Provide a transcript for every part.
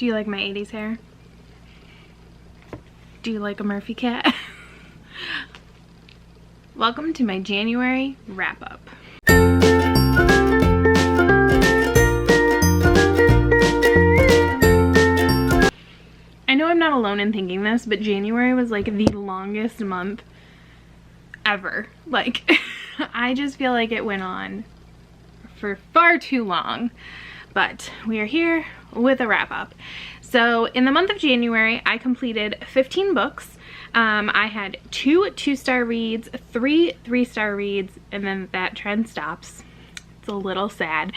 Do you like my 80s hair? Do you like a Murphy cat? Welcome to my January wrap-up. I know I'm not alone in thinking this, but January was like the longest month ever. Like, I just feel like it went on for far too long. But we are here with a wrap-up. So in the month of January, I completed 15 books. I had 2 2-star reads, 3 3-star reads, and then that trend stops. It's a little sad.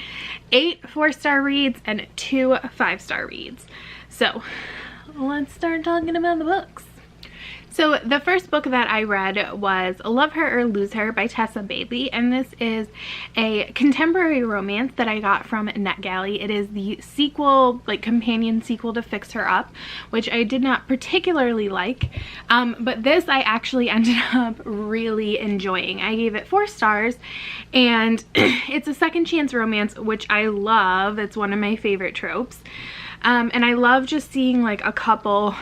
8 4-star reads and 2 5-star reads. So let's start talking about the books. So the first book that I read was Love Her or Lose Her by Tessa Bailey, and this is a contemporary romance that I got from NetGalley. It is the sequel, like companion sequel to Fix Her Up, which I did not particularly like, but this I actually ended up really enjoying. I gave it 4 stars, and it's a second chance romance, which I love. It's one of my favorite tropes. And I love just seeing like a couple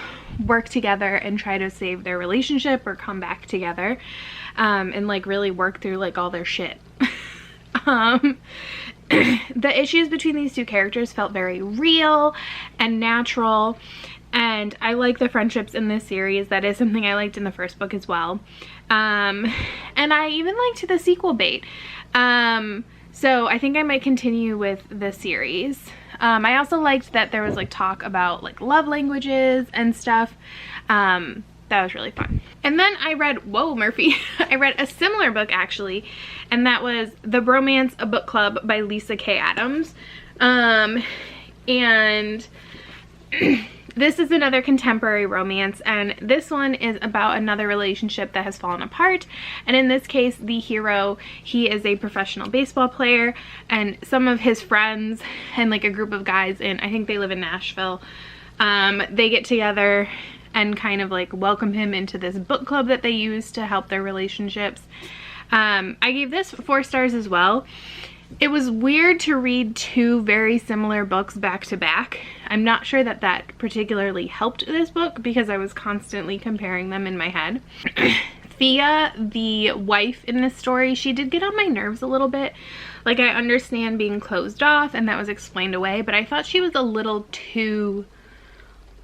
work together and try to save their relationship or come back together, and like really work through like all their shit. The issues between these 2 characters felt very real and natural, and I like the friendships in this series. That is something I liked in the first book as well. And I even liked the sequel bait. So I think I might continue with the series. I also liked that there was like talk about like love languages and stuff. That was really fun. And then I read, whoa Murphy, I read a similar book actually, and that was The Bromance, a Book Club by Lisa K. Adams. And this is another contemporary romance, and this one is about another relationship that has fallen apart. And in this case, the hero, he is a professional baseball player, and some of his friends and like a group of guys in, I think they live in Nashville, they get together and kind of like welcome him into this book club that they use to help their relationships. I gave this 4 stars as well. It was weird to read 2 very similar books back to back. I'm not sure that that particularly helped this book because I was constantly comparing them in my head. Thea, the wife in this story, she did get on my nerves a little bit. Like, I understand being closed off and that was explained away, but I thought she was a little too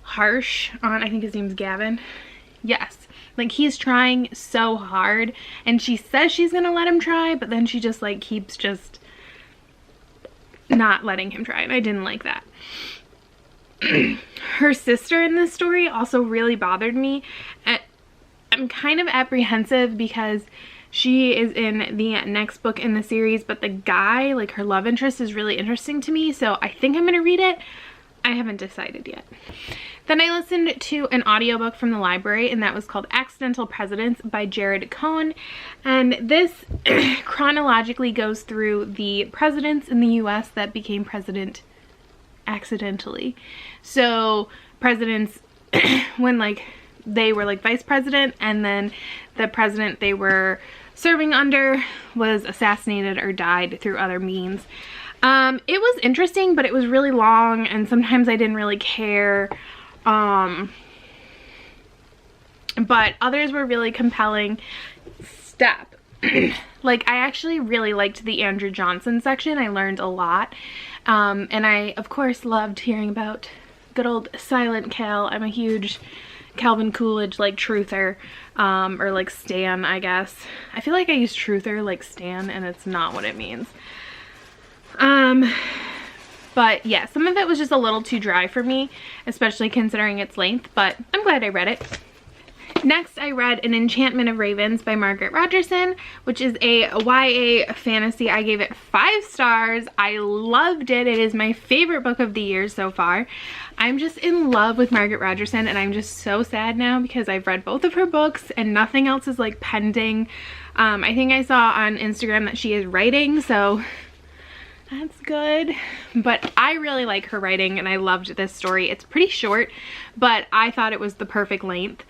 harsh on, I think his name's Gavin. Yes. Like, he's trying so hard and she says she's gonna let him try, but then she just like keeps just not letting him try, and I didn't like that. Her sister in this story also really bothered me. I'm kind of apprehensive because she is in the next book in the series, but the guy, like her love interest, is really interesting to me, so I think I'm gonna read it. I haven't decided yet. Then I listened to an audiobook from the library, and that was called Accidental Presidents by Jared Cohen. And this chronologically goes through the presidents in the US that became president accidentally. So presidents when like they were like vice president, and then the president they were serving under was assassinated or died through other means. It was interesting, but it was really long, and sometimes I didn't really care. But others were really compelling. Stop. Like, I actually really liked the Andrew Johnson section. I learned a lot. And I, of course, loved hearing about good old Silent Cal. I'm a huge Calvin Coolidge, like, truther, or, like, stan, I guess. I feel like I use truther like stan, and it's not what it means. But yeah, some of it was just a little too dry for me, especially considering its length, but I'm glad I read it. Next, I read An Enchantment of Ravens by Margaret Rogerson, which is a YA fantasy. I gave it 5 stars. I loved it. It is my favorite book of the year so far. I'm just in love with Margaret Rogerson, and I'm just so sad now because I've read both of her books and nothing else is like pending. I think I saw on Instagram that she is writing, so that's good. But I really like her writing, and I loved this story. It's pretty short, but I thought it was the perfect length.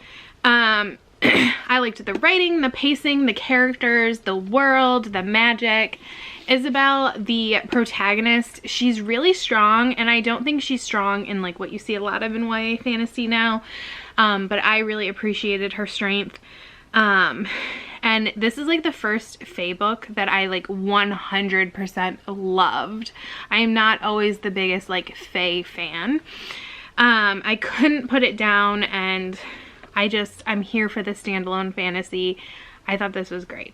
I liked the writing, the pacing, the characters, the world, the magic. Isabel, the protagonist, she's really strong, and I don't think she's strong in like what you see a lot of in YA fantasy now, but I really appreciated her strength. And this is like the first Fae book that I like 100% loved. I am not always the biggest like Fae fan. I couldn't put it down, and I'm here for the standalone fantasy. I thought this was great.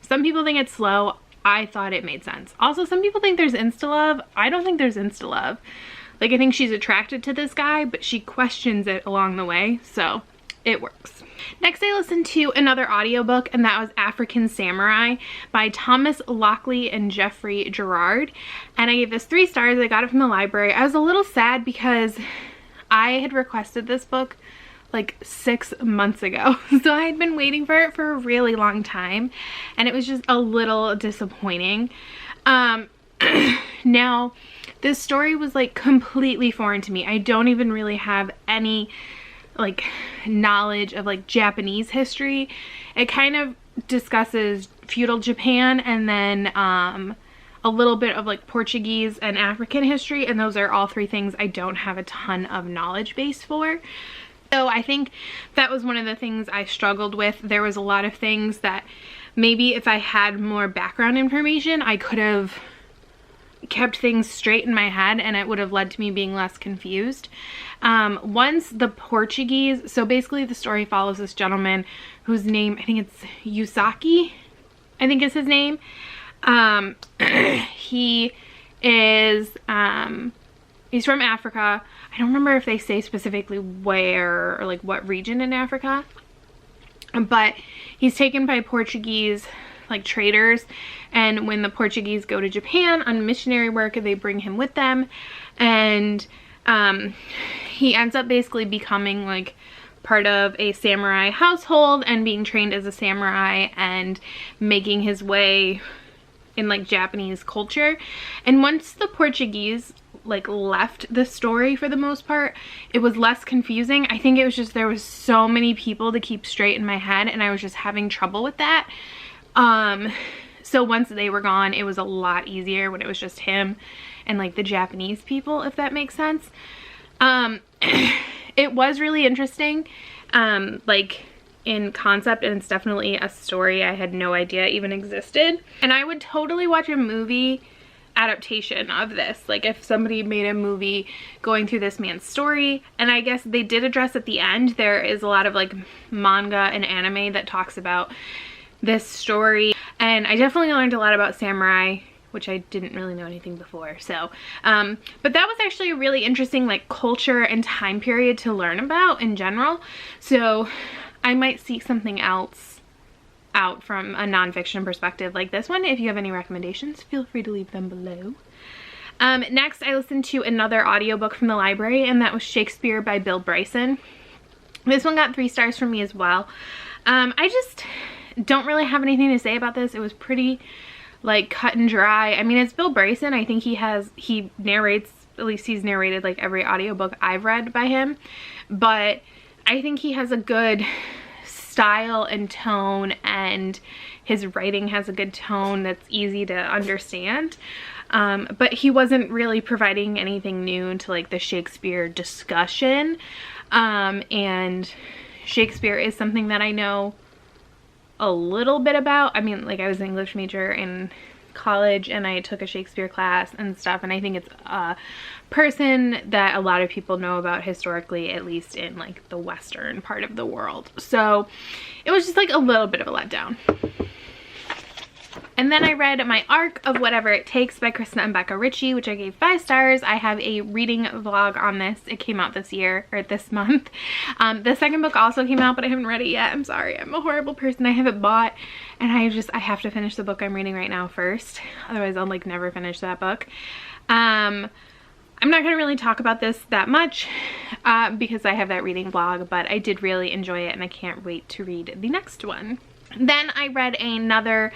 Some people think it's slow. I thought it made sense. Also, some people think there's insta-love. I don't think there's insta-love. Like, I think she's attracted to this guy, but she questions it along the way, so it works. Next, I listened to another audiobook, and that was African Samurai by Thomas Lockley and Jeffrey Gerard. And I gave this 3 stars. I got it from the library. I was a little sad because I had requested this book like 6 months ago. So I had been waiting for it for a really long time, and it was just a little disappointing. Now, this story was like completely foreign to me. I don't even really have any like knowledge of like Japanese history. It kind of discusses feudal Japan and then a little bit of like Portuguese and African history, and those are all 3 things I don't have a ton of knowledge base for. So I think that was one of the things I struggled with. There was a lot of things that maybe if I had more background information, I could have kept things straight in my head, and it would have led to me being less confused. Once the Portuguese, so basically the story follows this gentleman whose name, I think it's Yusaki, I think is his name. He is, he's from Africa. I don't remember if they say specifically where or like what region in Africa, but he's taken by Portuguese like traders, and when the Portuguese go to Japan on missionary work, they bring him with them, and he ends up basically becoming like part of a samurai household and being trained as a samurai and making his way in like Japanese culture. And once the Portuguese like left the story, for the most part, it was less confusing. I think it was just there was so many people to keep straight in my head, and I was just having trouble with that. So once they were gone, it was a lot easier when it was just him and like the Japanese people, if that makes sense. It was really interesting, like in concept, and it's definitely a story I had no idea even existed. And I would totally watch a movie adaptation of this, like if somebody made a movie going through this man's story. And I guess they did address at the end, there is a lot of like manga and anime that talks about this story, and I definitely learned a lot about samurai, which I didn't really know anything before. So but that was actually a really interesting like culture and time period to learn about in general. So I might seek something else out from a nonfiction perspective like this one. If you have any recommendations, feel free to leave them below. Next, I listened to another audiobook from the library, and that was Shakespeare by Bill Bryson. This one got 3 stars from me as well. I just don't really have anything to say about this. It was pretty like cut and dry. I mean, it's Bill Bryson. I think he narrates, at least he's narrated like every audiobook I've read by him, but I think he has a good style and tone, and his writing has a good tone that's easy to understand. But he wasn't really providing anything new to like the Shakespeare discussion. And Shakespeare is something that I know a little bit about. I mean, like I was an English major in college, and I took a Shakespeare class and stuff, and I think it's a person that a lot of people know about historically, at least in like the western part of the world. So it was just like a little bit of a letdown. And then I read My Arc of Whatever It Takes by Krista and Becca Ritchie, which I gave 5 stars. I have a reading vlog on this. It came out this year, or this month. The second book also came out, but I haven't read it yet. I'm sorry. I'm a horrible person. I haven't bought, and I have to finish the book I'm reading right now first. Otherwise, I'll like never finish that book. I'm not going to really talk about this that much because I have that reading vlog, but I did really enjoy it, and I can't wait to read the next one. Then I read another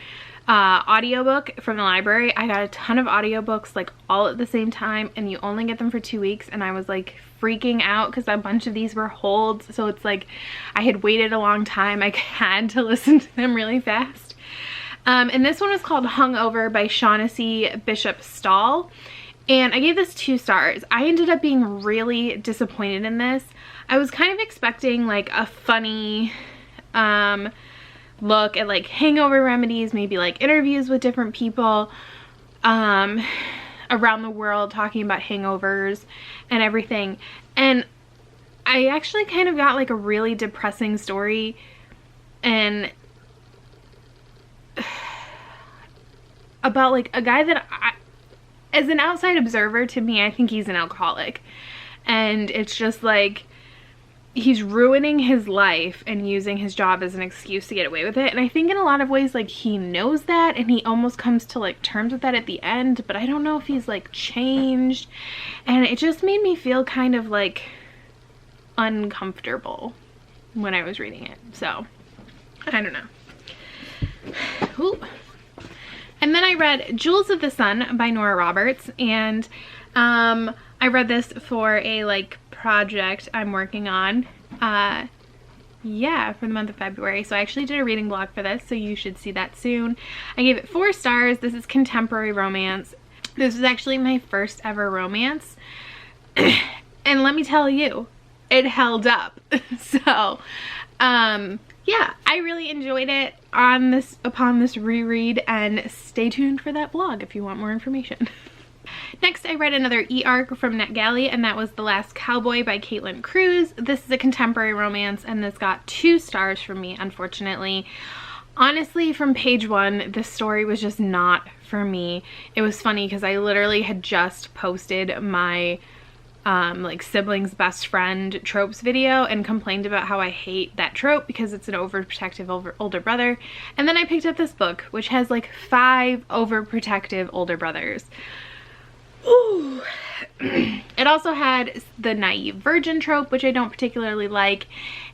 audiobook from the library. I got a ton of audiobooks like all at the same time, and you only get them for 2 weeks, and I was like freaking out because a bunch of these were holds, so it's like I had waited a long time. I had to listen to them really fast. And this one was called Hangover by Shaughnessy Bishop Stall, and I gave this 2 stars. I ended up being really disappointed in this. I was kind of expecting like a funny look at like hangover remedies, maybe like interviews with different people around the world talking about hangovers and everything, and I actually kind of got like a really depressing story, and about like a guy that as an outside observer, to me, I think he's an alcoholic, and it's just like he's ruining his life and using his job as an excuse to get away with it. And I think in a lot of ways, like, he knows that, and he almost comes to like terms with that at the end, but I don't know if he's like changed, and it just made me feel kind of like uncomfortable when I was reading it. So I don't know. Ooh. And then I read Jewels of the Sun by Nora Roberts, and I read this for a like project I'm working on, yeah, for the month of February. So I actually did a reading blog for this, so you should see that soon. I gave it 4 stars. This is contemporary romance. This is actually my first ever romance, and let me tell you, it held up. So yeah, I really enjoyed it upon this reread, and stay tuned for that blog if you want more information. Next, I read another e-arc from NetGalley, and that was The Last Cowboy by Caitlin Cruz. This is a contemporary romance, and this got 2 stars from me, unfortunately. Honestly, from page 1, this story was just not for me. It was funny because I literally had just posted my like siblings best friend tropes video and complained about how I hate that trope because it's an overprotective older brother. And then I picked up this book, which has like 5 overprotective older brothers. Ooh. It also had the naive virgin trope, which I don't particularly like,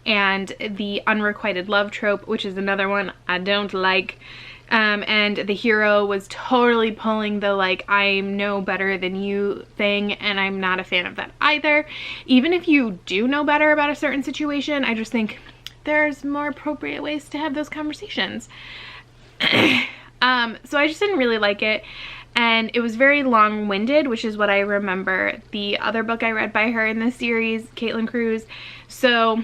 and the unrequited love trope, which is another one I don't like. And the hero was totally pulling the like I'm no better than you thing, and I'm not a fan of that either. Even if you do know better about a certain situation, I just think there's more appropriate ways to have those conversations. So I just didn't really like it. And it was very long-winded, which is what I remember the other book I read by her in this series, Caitlin Cruz. So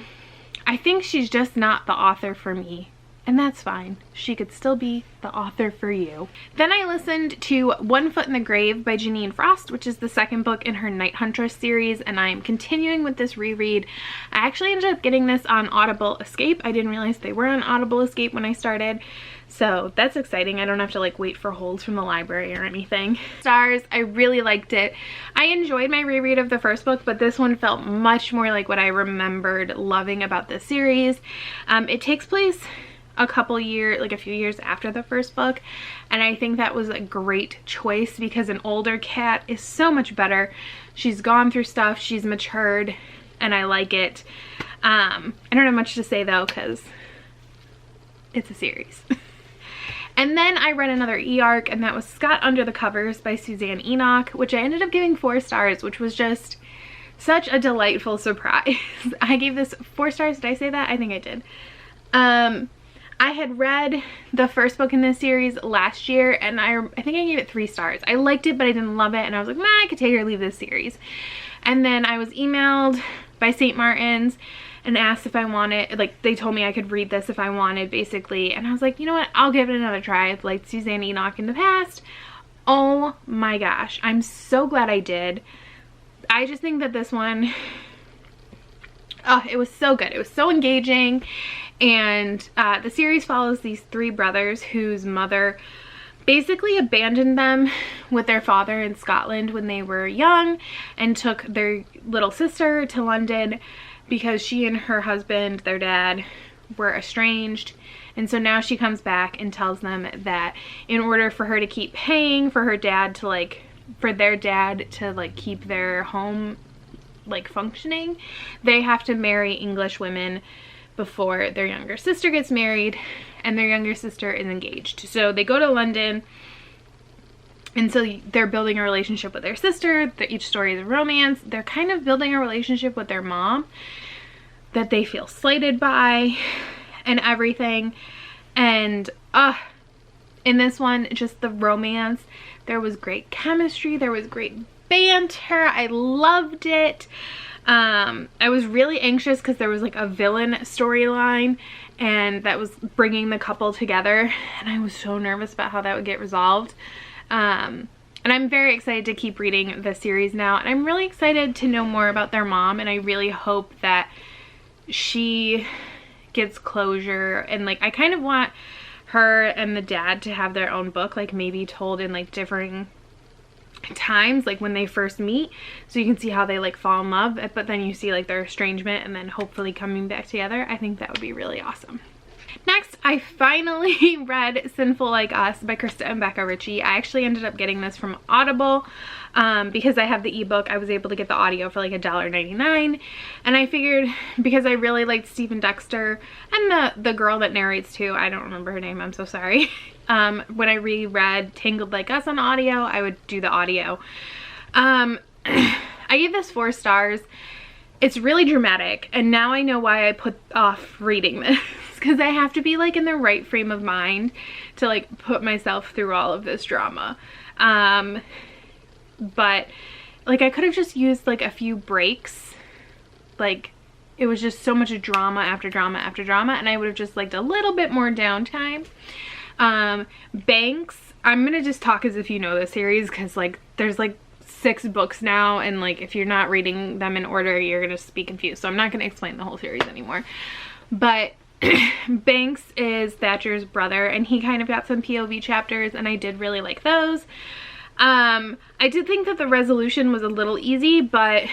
I think she's just not the author for me, and that's fine. She could still be the author for you. Then I listened to One Foot in the Grave by Janine Frost, which is the 2nd book in her Night Huntress series, and I am continuing with this reread. I actually ended up getting this on Audible Escape. I didn't realize they were on Audible Escape when I started, so that's exciting. I don't have to like wait for holds from the library or anything. Stars, I really liked it. I enjoyed my reread of the 1st book, but this one felt much more like what I remembered loving about this series. It takes place a few years after the 1st book, and I think that was a great choice because an older cat is so much better. She's gone through stuff, she's matured, and I like it. I don't have much to say though because it's a series. And then I read another e-arc, and that was Scott Under the Covers by Suzanne Enoch, which I ended up giving 4 stars, which was just such a delightful surprise. I gave this 4 stars. Did I say that? I think I did. I had read the 1st book in this series last year, and I think I gave it 3 stars. I liked it, but I didn't love it, and I was like, nah, I could take or leave this series. And then I was emailed by St. Martin's and asked if I wanted, like, they told me I could read this if I wanted, basically. And I was like, you know what, I'll give it another try. I've liked Suzanne Enoch in the past. Oh my gosh, I'm so glad I did. I just think that this one, oh, it was so good. It was so engaging. And the series follows these 3 brothers whose mother basically abandoned them with their father in Scotland when they were young and took their little sister to London because she and her husband, their dad, were estranged. And so now she comes back and tells them that in order for her to keep paying for her dad to like, for their dad to like keep their home like functioning, they have to marry English women before their younger sister gets married, and their younger sister is engaged. So they go to London, and so they're building a relationship with their sister. Each story is a romance. They're kind of building a relationship with their mom that they feel slighted by and everything. And in this one, just the romance, there was great chemistry, there was great banter. I loved it. I was really anxious because there was like a villain storyline, and that was bringing the couple together, and I was so nervous about how that would get resolved. And I'm very excited to keep reading the series now, and I'm really excited to know more about their mom, and I really hope that she gets closure. And like, I kind of want her and the dad to have their own book, like maybe told in like differing times, like when they first meet, so you can see how they like fall in love, but then you see like their estrangement and then hopefully coming back together. I think that would be really awesome. Next, I finally read Sinful Like Us by Krista and Becca Ritchie. I actually ended up getting this from Audible because I have the ebook. I was able to get the audio for like $1.99, and I figured because I really liked Stephen Dexter and the girl that narrates too, I don't remember her name, I'm so sorry. When I reread Tangled Like Us on audio, I would do the audio. I gave this 4 stars. It's really dramatic, and now I know why I put off reading this, because I have to be like in the right frame of mind to like put myself through all of this drama. But like I could have just used like a few breaks. Like it was just so much drama after drama after drama, and I would have just liked a little bit more downtime. Banks, I'm gonna just talk as if you know the series, because like there's like 6 books now, and like if you're not reading them in order, you're gonna just be confused, so I'm not gonna explain the whole series anymore. But Banks is Thatcher's brother, and he kind of got some POV chapters, and I did really like those. I did think that the resolution was a little easy, but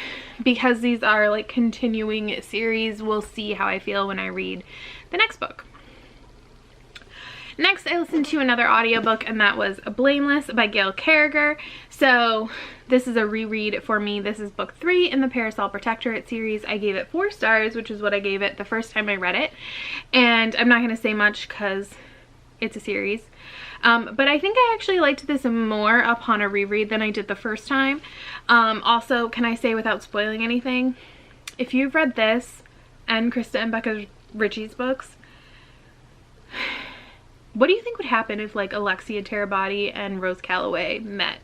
because these are like continuing series, we'll see how I feel when I read the next book. Next, I listened to another audiobook, and that was Blameless by Gail Carriger. So this is a reread for me. This is book 3 in the Parasol Protectorate series. I gave it 4 stars, which is what I gave it the first time I read it. And I'm not going to say much because it's a series. But I think I actually liked this more upon a reread than I did the first time. Also, can I say without spoiling anything, if you've read this and Krista and Becca Ritchie's books, what do you think would happen if like Alexia Terabody and Rose Calloway met?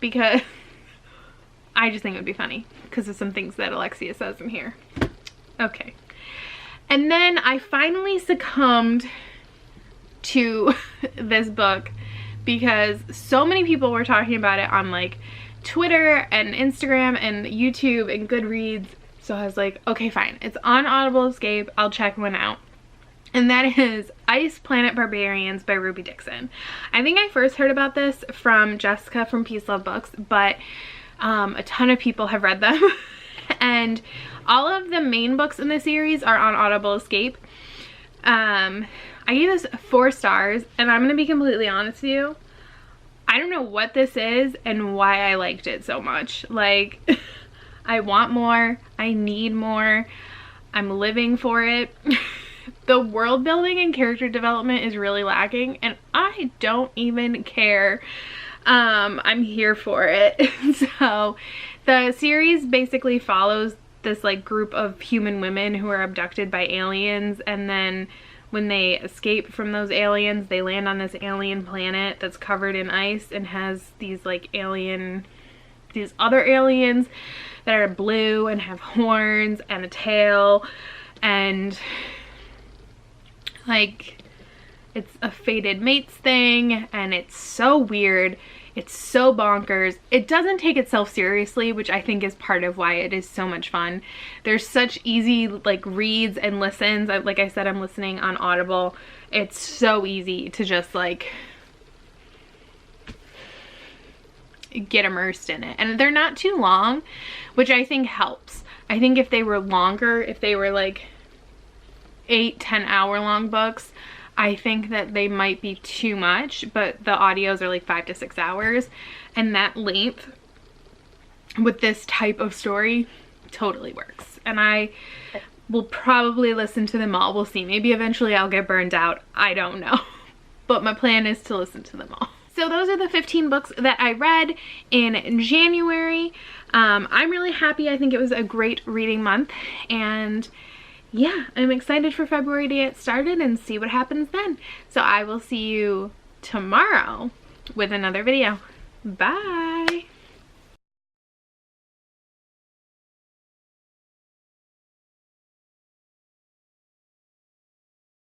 Because I just think it would be funny because of some things that Alexia says in here. Okay. And then I finally succumbed to this book because so many people were talking about it on like Twitter and Instagram and YouTube and Goodreads. So I was like, okay, fine. It's on Audible Escape. I'll check one out. And that is Ice Planet Barbarians by Ruby Dixon. I think I first heard about this from Jessica from Peace Love Books, but a ton of people have read them. And all of the main books in the series are on Audible Escape. I gave this 4 stars, and I'm going to be completely honest with you. I don't know what this is and why I liked it so much. Like, I want more. I need more. I'm living for it. The world building and character development is really lacking, and I don't even care. I'm here for it. So the series basically follows this like group of human women who are abducted by aliens, and then when they escape from those aliens, they land on this alien planet that's covered in ice and has these like these other aliens that are blue and have horns and a tail, and like it's a fated mates thing, and it's so weird. It's so bonkers. It doesn't take itself seriously, which I think is part of why it is so much fun. There's such easy like reads and listens. Like I said, I'm listening on Audible. It's so easy to just like get immersed in it. And they're not too long, which I think helps. I think if they were longer, if they were like 8-10 hour long books, I think that they might be too much, but the audios are like 5 to 6 hours, and that length with this type of story totally works. And I will probably listen to them all. We'll see. Maybe eventually I'll get burned out. I don't know. But my plan is to listen to them all. So those are the 15 books that I read in January. I'm really happy. I think it was a great reading month. And yeah, I'm excited for February to get started and see what happens then. So I will see you tomorrow with another video. Bye!